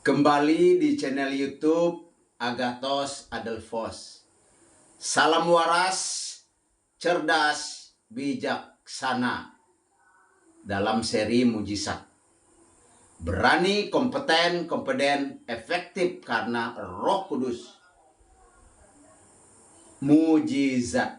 Kembali di channel YouTube Agathos Adelphos. Salam waras, cerdas, bijaksana. Dalam seri mujizat. Berani, kompeten, efektif karena Roh Kudus. Mujizat.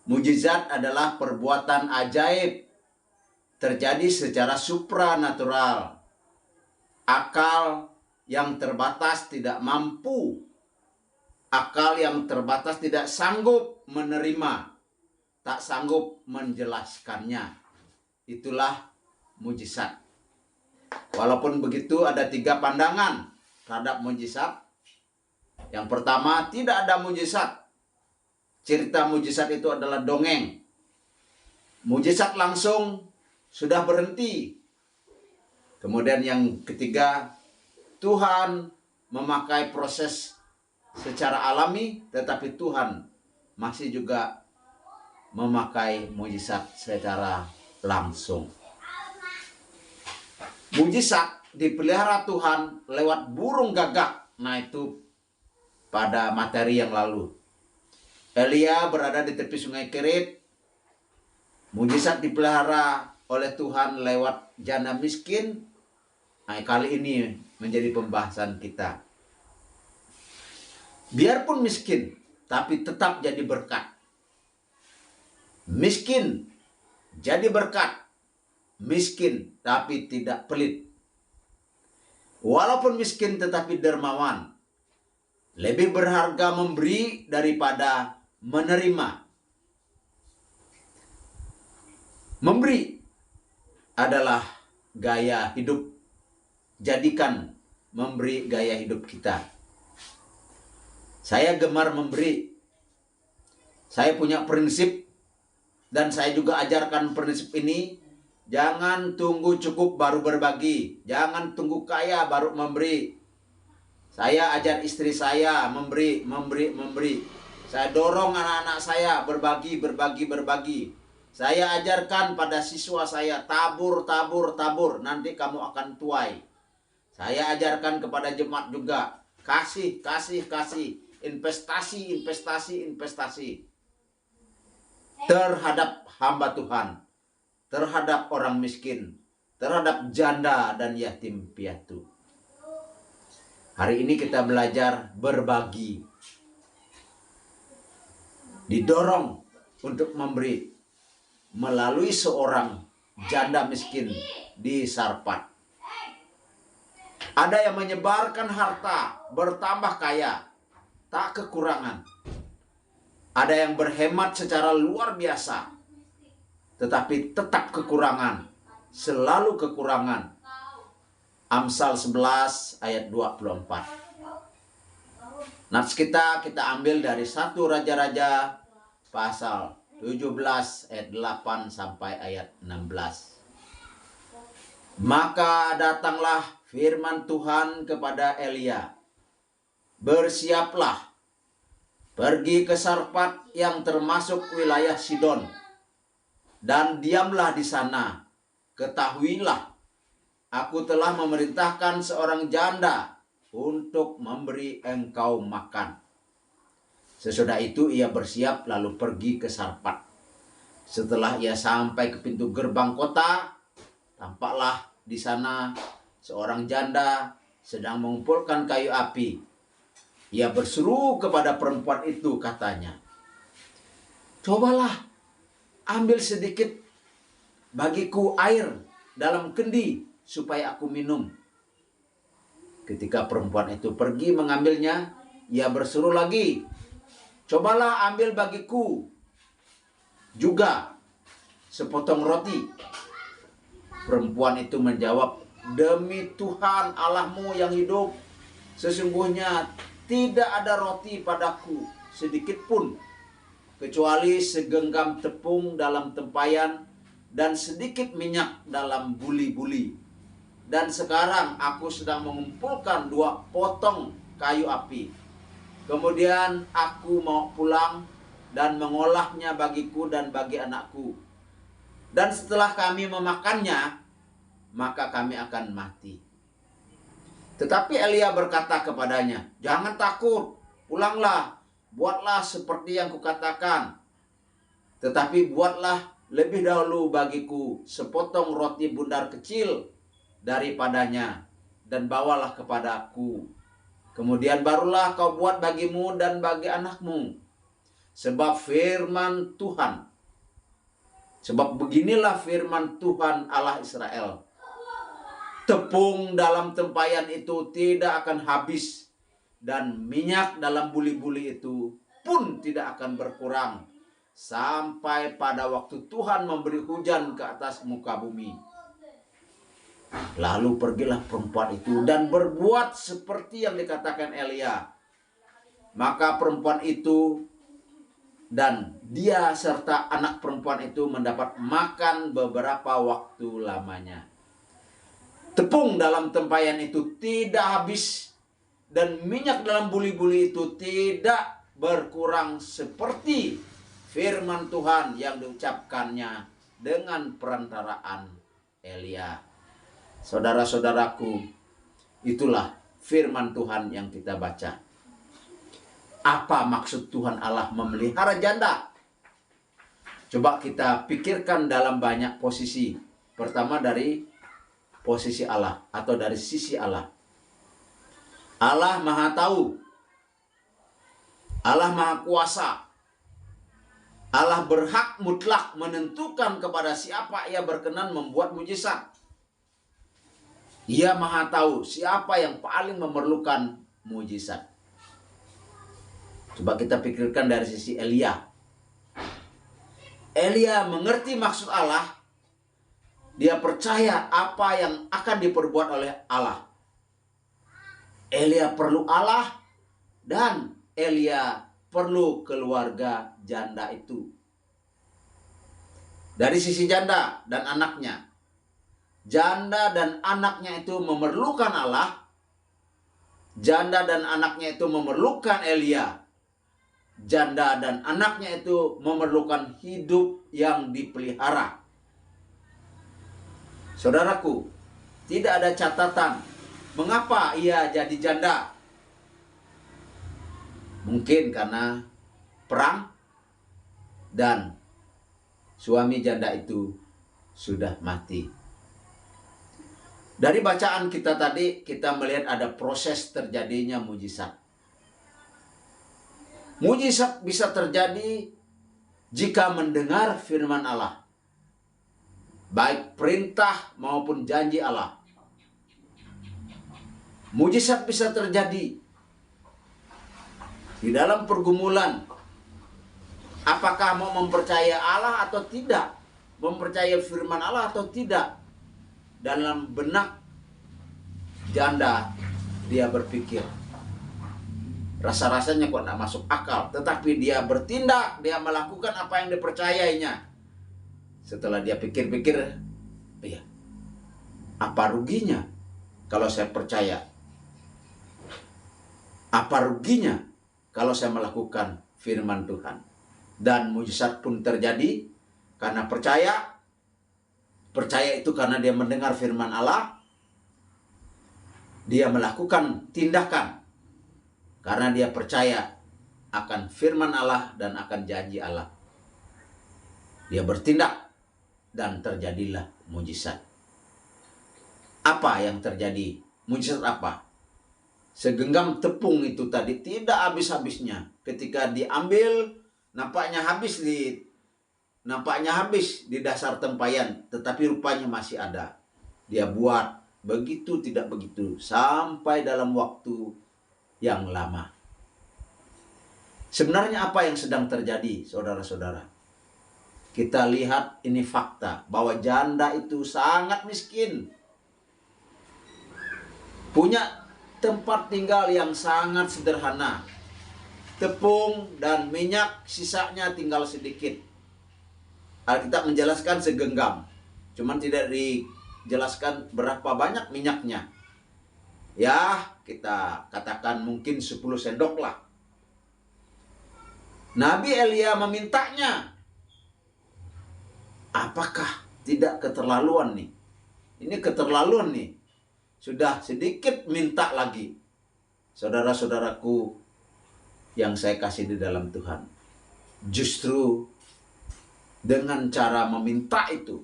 Mujizat adalah perbuatan ajaib terjadi secara supranatural. Akal yang terbatas tidak mampu. Akal yang terbatas tidak sanggup menerima. Tak sanggup menjelaskannya. Itulah mujizat. Walaupun begitu ada 3 pandangan terhadap mujizat. Yang pertama, tidak ada mujizat. Cerita mujizat itu adalah dongeng. Mujizat langsung sudah berhenti. Kemudian yang ketiga, Tuhan memakai proses secara alami, tetapi Tuhan masih juga memakai mujizat secara langsung. Mujizat dipelihara Tuhan lewat burung gagak. Nah, itu pada materi yang lalu. Elia berada di tepi sungai Kerit. Mujizat dipelihara oleh Tuhan lewat janda miskin. Nah, kali ini menjadi pembahasan kita. Biarpun miskin, tapi tetap jadi berkat. Miskin, jadi berkat. Miskin, tapi tidak pelit. Walaupun miskin, tetapi dermawan. Lebih berharga memberi daripada menerima. Memberi adalah gaya hidup. Jadikan memberi gaya hidup kita. Saya gemar memberi. Saya punya prinsip dan saya juga ajarkan prinsip ini. Jangan tunggu cukup baru berbagi. Jangan tunggu kaya baru memberi. Saya ajar istri saya memberi. Saya dorong anak-anak saya berbagi. Saya ajarkan pada siswa saya tabur. Nanti kamu akan tuai. Saya ajarkan kepada jemaat juga. Kasih. Investasi. Terhadap hamba Tuhan. Terhadap orang miskin. Terhadap janda dan yatim piatu. Hari ini kita belajar berbagi. Didorong untuk memberi. Melalui seorang janda miskin di Sarpat. Ada yang menyebarkan harta, bertambah kaya, tak kekurangan. Ada yang berhemat secara luar biasa, tetapi tetap kekurangan, selalu kekurangan. Amsal 11 ayat 24. Nats kita ambil dari 1 Raja-Raja pasal 17 ayat 8 sampai ayat 16. Maka datanglah firman Tuhan kepada Elia. Bersiaplah, pergi ke Sarpat yang termasuk wilayah Sidon, dan diamlah di sana. Ketahuilah, aku telah memerintahkan seorang janda untuk memberi engkau makan. Sesudah itu ia bersiap lalu pergi ke Sarpat. Setelah ia sampai ke pintu gerbang kota, tampaklah di sana seorang janda sedang mengumpulkan kayu api. Ia berseru kepada perempuan itu, katanya, "Cobalah ambil sedikit bagiku air dalam kendi supaya aku minum." Ketika perempuan itu pergi mengambilnya, ia berseru lagi, "Cobalah ambil bagiku juga sepotong roti." Perempuan itu menjawab, "Demi Tuhan Allahmu yang hidup, sesungguhnya tidak ada roti padaku sedikit pun, kecuali segenggam tepung dalam tempayan dan sedikit minyak dalam buli-buli. Dan sekarang aku sedang mengumpulkan 2 potong kayu api. Kemudian aku mau pulang dan mengolahnya bagiku dan bagi anakku. Dan setelah kami memakannya, maka kami akan mati." Tetapi Elia berkata kepadanya, "Jangan takut, pulanglah, buatlah seperti yang kukatakan. Tetapi buatlah lebih dahulu bagiku sepotong roti bundar kecil daripadanya, dan bawalah kepadaku. Kemudian barulah kau buat bagimu dan bagi anakmu. Sebab firman Tuhan, sebab beginilah firman Tuhan Allah Israel. Tepung dalam tempayan itu tidak akan habis, dan minyak dalam buli-buli itu pun tidak akan berkurang, sampai pada waktu Tuhan memberi hujan ke atas muka bumi." Lalu pergilah perempuan itu dan berbuat seperti yang dikatakan Elia. Maka perempuan itu dan dia serta anak perempuan itu mendapat makan beberapa waktu lamanya. Tepung dalam tempayan itu tidak habis, dan minyak dalam buli-buli itu tidak berkurang, seperti firman Tuhan yang diucapkannya dengan perantaraan Elia. Saudara-saudaraku, itulah firman Tuhan yang kita baca. Apa maksud Tuhan Allah memelihara janda? Coba kita pikirkan dalam banyak posisi. Pertama dari posisi Allah atau dari sisi Allah. Allah Maha Tahu. Allah Maha Kuasa. Allah berhak mutlak menentukan kepada siapa Ia berkenan membuat mujizat. Ia Maha Tahu siapa yang paling memerlukan mujizat. Coba kita pikirkan dari sisi Elia. Elia mengerti maksud Allah. Dia percaya apa yang akan diperbuat oleh Allah. Elia perlu Allah, dan Elia perlu keluarga janda itu. Dari sisi janda dan anaknya. Janda dan anaknya itu memerlukan Allah. Janda dan anaknya itu memerlukan Elia. Janda dan anaknya itu memerlukan hidup yang dipelihara. Saudaraku, tidak ada catatan mengapa ia jadi janda. Mungkin karena perang dan suami janda itu sudah mati. Dari bacaan kita tadi, kita melihat ada proses terjadinya mujizat. Mujizat bisa terjadi jika mendengar firman Allah, baik perintah maupun janji Allah. Mujizat bisa terjadi di dalam pergumulan. Apakah mau mempercaya Allah atau tidak? Mempercayai firman Allah atau tidak? Dalam benak janda, dia berpikir, rasa-rasanya kok tidak masuk akal. Tetapi dia bertindak, dia melakukan apa yang dipercayainya. Setelah dia pikir-pikir, iya, apa ruginya kalau saya percaya? Apa ruginya kalau saya melakukan firman Tuhan? Dan mujizat pun terjadi karena percaya. Percaya itu karena dia mendengar firman Allah. Dia melakukan tindakan karena dia percaya akan firman Allah dan akan janji Allah. Dia bertindak dan terjadilah mujizat. Apa yang terjadi? Mujizat apa? Segenggam tepung itu tadi tidak habis-habisnya. Ketika diambil, nampaknya habis di dasar tempayan, tetapi rupanya masih ada. Dia buat begitu tidak begitu sampai dalam waktu yang lama. Sebenarnya apa yang sedang terjadi, saudara-saudara? Kita lihat ini fakta bahwa janda itu sangat miskin. Punya tempat tinggal yang sangat sederhana. Tepung dan minyak sisanya tinggal sedikit. Alkitab menjelaskan segenggam. Cuman tidak dijelaskan berapa banyak minyaknya. Ya, kita katakan mungkin 10 sendok lah. Nabi Elia memintanya. Apakah tidak keterlaluan nih? Ini keterlaluan nih. sudah sedikit minta lagi. Saudara-saudaraku yang saya kasih di dalam Tuhan, justru dengan cara meminta itu,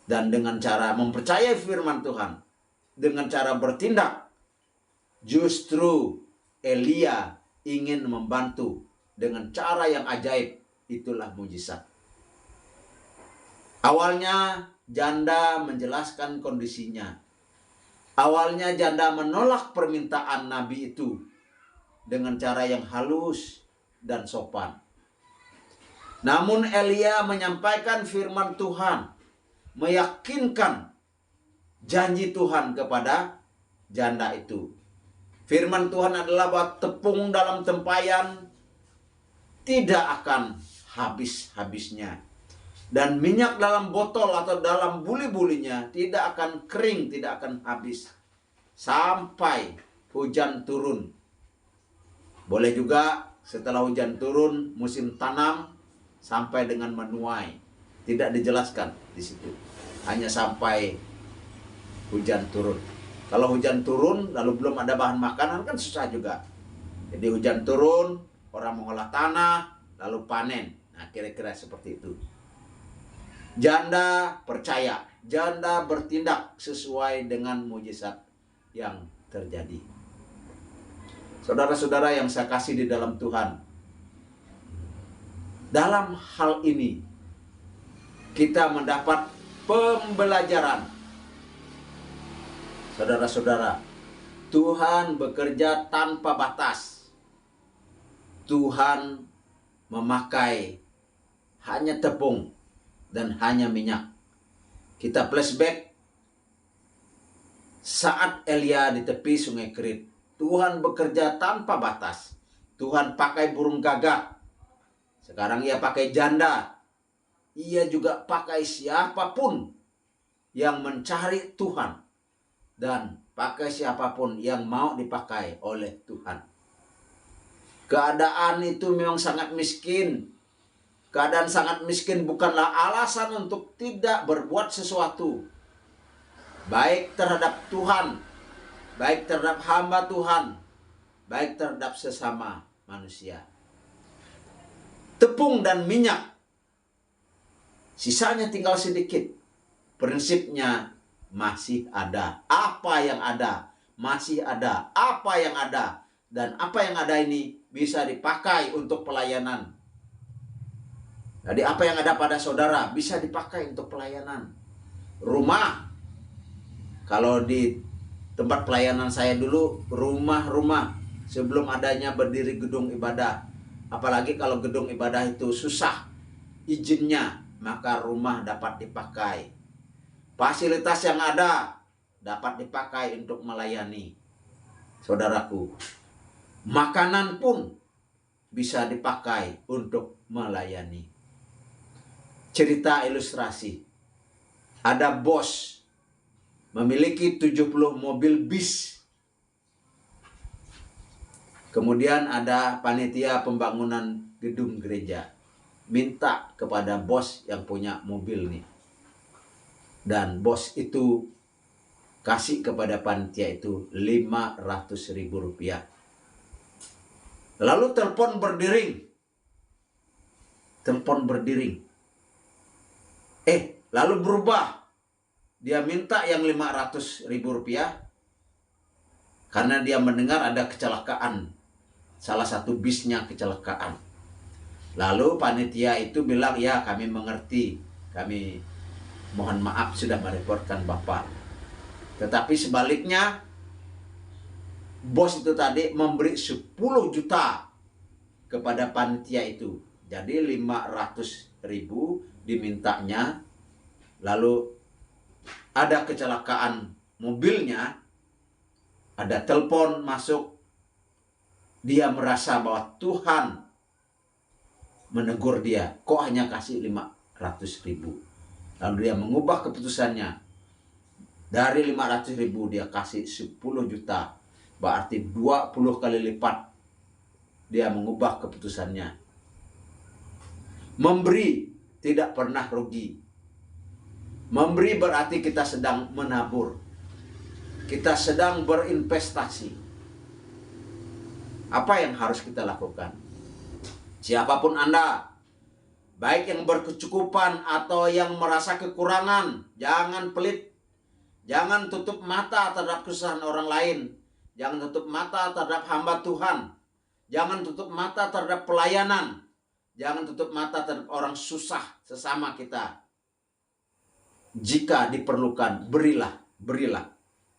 dan dengan cara mempercayai firman Tuhan, dengan cara bertindak, justru Elia ingin membantu dengan cara yang ajaib. Itulah mujizat. Awalnya janda menjelaskan kondisinya. Awalnya janda menolak permintaan nabi itu dengan cara yang halus dan sopan. Namun Elia menyampaikan firman Tuhan, meyakinkan janji Tuhan kepada janda itu. Firman Tuhan adalah bahwa tepung dalam tempayan tidak akan habis-habisnya. Dan minyak dalam botol atau dalam buli-bulinya tidak akan kering, tidak akan habis. Sampai hujan turun. Boleh juga setelah hujan turun, musim tanam, sampai dengan menuai. Tidak dijelaskan di situ. Hanya sampai hujan turun. Kalau hujan turun lalu belum ada bahan makanan kan susah juga. Jadi hujan turun, orang mengolah tanah, lalu panen. Nah, kira-kira seperti itu. Janda percaya, janda bertindak sesuai dengan mujizat yang terjadi. Saudara-saudara yang saya kasih di dalam Tuhan, dalam hal ini kita mendapat pembelajaran. Saudara-saudara, Tuhan bekerja tanpa batas. Tuhan memakai hanya tepung dan hanya minyak. Kita flashback saat Elia di tepi sungai Kerit. Tuhan bekerja tanpa batas. Tuhan pakai burung gagak. Sekarang ia pakai janda. Ia juga pakai siapapun yang mencari Tuhan. Dan pakai siapapun yang mau dipakai oleh Tuhan. Keadaan itu memang sangat miskin. Keadaan sangat miskin bukanlah alasan untuk tidak berbuat sesuatu. Baik terhadap Tuhan, baik terhadap hamba Tuhan, baik terhadap sesama manusia. Tepung dan minyak, sisanya tinggal sedikit. Prinsipnya masih ada. Apa yang ada, masih ada. Apa yang ada, dan apa yang ada ini bisa dipakai untuk pelayanan. Jadi apa yang ada pada saudara bisa dipakai untuk pelayanan. Rumah, kalau di tempat pelayanan saya dulu, rumah-rumah sebelum adanya berdiri gedung ibadah. Apalagi kalau gedung ibadah itu susah izinnya, maka rumah dapat dipakai. Fasilitas yang ada dapat dipakai untuk melayani. Saudaraku, makanan pun bisa dipakai untuk melayani. Cerita ilustrasi. Ada bos memiliki 70 mobil bis. Kemudian ada panitia pembangunan gedung gereja. Minta kepada bos yang punya mobil nih. Dan bos itu kasih kepada panitia itu 500.000 rupiah. Lalu telepon berdering. Lalu berubah. Dia minta yang 500.000 rupiah. Karena dia mendengar ada kecelakaan. Salah satu bisnya kecelakaan. Lalu panitia itu bilang, ya kami mengerti. Kami mohon maaf sudah merepotkan Bapak. Tetapi sebaliknya, bos itu tadi memberi 10 juta kepada panitia itu. Jadi 500.000 dimintanya. Lalu ada kecelakaan mobilnya, ada telepon masuk. Dia merasa bahwa Tuhan menegur dia. Kok hanya kasih 500.000? Lalu dia mengubah keputusannya. Dari 500.000 dia kasih 10 juta. Berarti 20 kali lipat dia mengubah keputusannya. Memberi tidak pernah rugi. Memberi berarti kita sedang menabur. kita sedang berinvestasi. Apa yang harus kita lakukan? Siapapun Anda, baik yang berkecukupan atau yang merasa kekurangan, jangan pelit. Jangan tutup mata terhadap kesusahan orang lain. Jangan tutup mata terhadap hamba Tuhan. Jangan tutup mata terhadap pelayanan. Jangan tutup mata terhadap orang susah sesama kita. Jika diperlukan, berilah, berilah,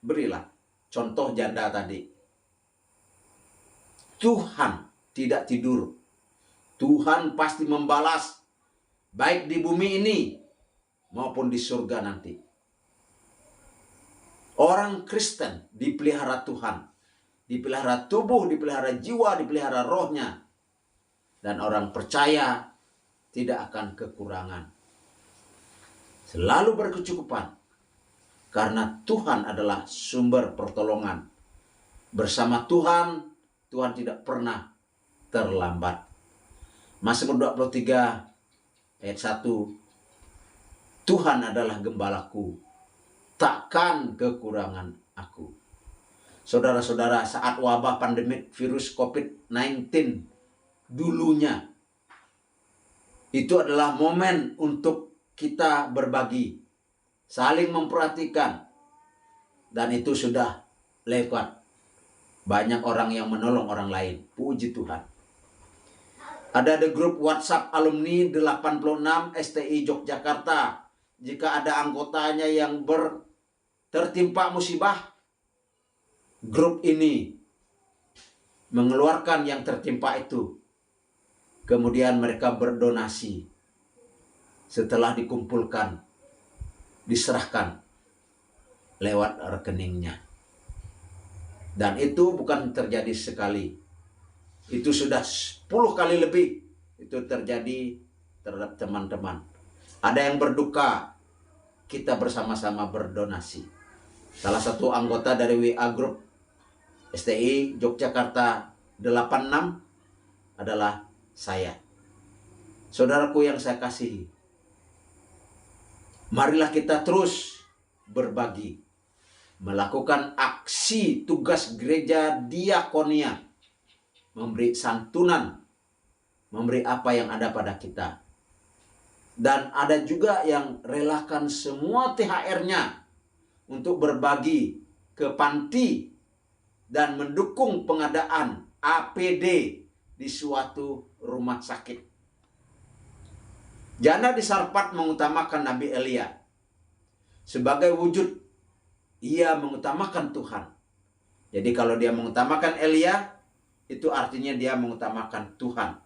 berilah. Contoh janda tadi. Tuhan tidak tidur. Tuhan pasti membalas, baik di bumi ini maupun di surga nanti. Orang Kristen dipelihara Tuhan. Dipelihara tubuh, dipelihara jiwa, dipelihara rohnya. Dan orang percaya tidak akan kekurangan. Selalu berkecukupan. Karena Tuhan adalah sumber pertolongan. Bersama Tuhan, Tuhan tidak pernah terlambat. Mazmur 23 ayat 1. Tuhan adalah gembalaku, takkan kekurangan aku. Saudara-saudara, saat wabah pandemik virus COVID-19 dulunya, itu adalah momen untuk kita berbagi, saling memperhatikan, dan itu sudah lewat. Banyak orang yang menolong orang lain. Puji Tuhan. Ada di grup WhatsApp alumni 86 STI Yogyakarta. Jika ada anggotanya yang tertimpa musibah, grup ini mengeluarkan yang tertimpa itu. Kemudian mereka berdonasi. Setelah dikumpulkan, diserahkan lewat rekeningnya. Dan itu bukan terjadi sekali. Itu sudah 10 kali lebih itu terjadi terhadap teman-teman. Ada yang berduka, kita bersama-sama berdonasi. Salah satu anggota dari WA Group STI Yogyakarta 86 adalah saya. Saudaraku yang saya kasihi, marilah kita terus berbagi, melakukan aksi tugas gereja diakonia, memberi santunan, memberi apa yang ada pada kita. Dan ada juga yang relakan semua THR-nya untuk berbagi ke panti dan mendukung pengadaan APD di suatu rumah sakit. Janda di Sarfat mengutamakan Nabi Elia. Sebagai wujud, ia mengutamakan Tuhan. Jadi kalau dia mengutamakan Elia, itu artinya dia mengutamakan Tuhan.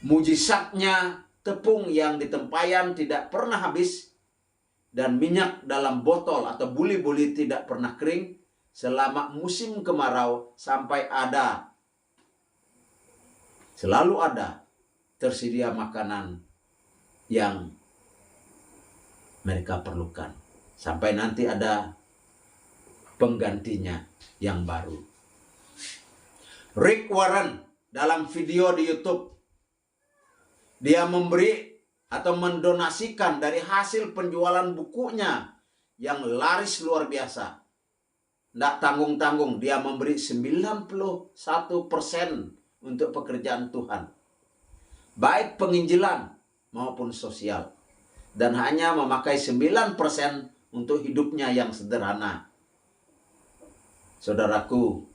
Mujizatnya, tepung yang di tempayan tidak pernah habis, dan minyak dalam botol atau buli-buli tidak pernah kering selama musim kemarau sampai ada. Selalu ada tersedia makanan yang mereka perlukan. Sampai nanti ada penggantinya yang baru. Rick Warren dalam video di YouTube, dia memberi atau mendonasikan dari hasil penjualan bukunya yang laris luar biasa. Tidak tanggung-tanggung, dia memberi 91% untuk pekerjaan Tuhan. Baik penginjilan maupun sosial. Dan hanya memakai 9% untuk hidupnya yang sederhana. Saudaraku,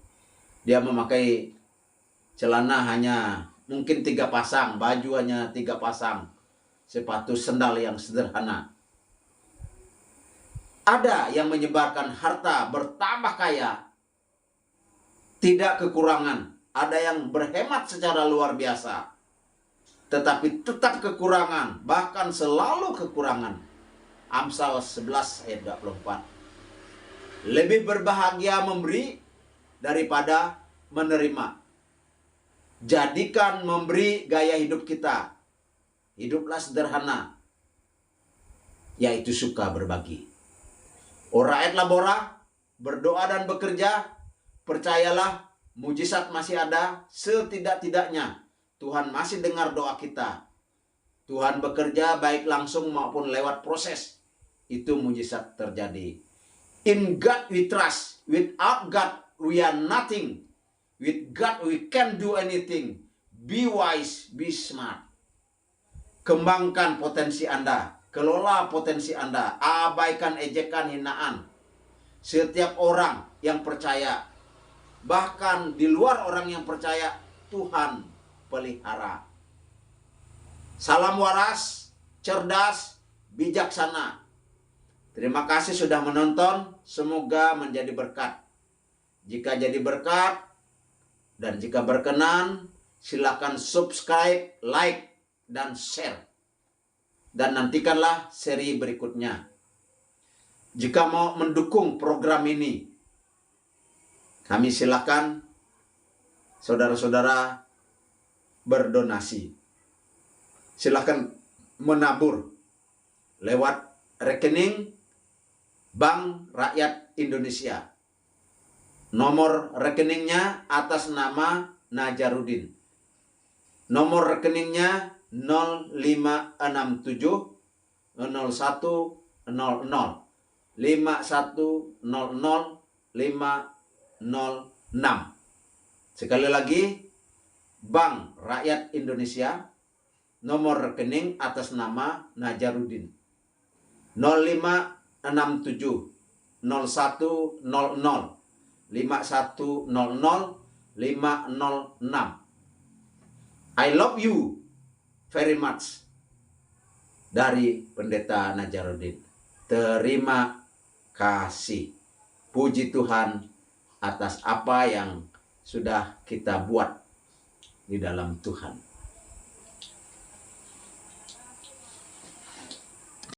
dia memakai celana hanya mungkin 3 pasang, baju hanya 3 pasang, sepatu sendal yang sederhana. Ada yang menyebarkan harta bertambah kaya, tidak kekurangan. Ada yang berhemat secara luar biasa, tetapi tetap kekurangan, bahkan selalu kekurangan. Amsal 11 ayat 24. Lebih berbahagia memberi daripada menerima. Jadikan memberi gaya hidup kita. Hiduplah sederhana, yaitu suka berbagi. Ora et labora, berdoa dan bekerja, percayalah mujizat masih ada. Setidak-tidaknya Tuhan masih dengar doa kita. Tuhan bekerja baik langsung maupun lewat proses. Itu mujizat terjadi. In God we trust. Without God we are nothing. With God we can do anything. Be wise, be smart. Kembangkan potensi Anda. Kelola potensi Anda. Abaikan ejekan, hinaan. Setiap orang yang percaya, bahkan di luar orang yang percaya, Tuhan pelihara. Salam waras, cerdas, bijaksana. Terima kasih sudah menonton. Semoga menjadi berkat. Jika jadi berkat dan jika berkenan, silakan subscribe, like, dan share. Dan nantikanlah seri berikutnya. Jika mau mendukung program ini, kami silakan saudara-saudara berdonasi. Silakan menabur lewat rekening Bank Rakyat Indonesia. Nomor rekeningnya atas nama Najarudin. Nomor rekeningnya 0567 0100 5100 506. Sekali lagi, Bank Rakyat Indonesia, nomor rekening atas nama Najarudin 0567 0100 5100 506. I love you very much. Dari Pendeta Najarudin. Terima kasih. Puji Tuhan atas apa yang sudah kita buat di dalam Tuhan.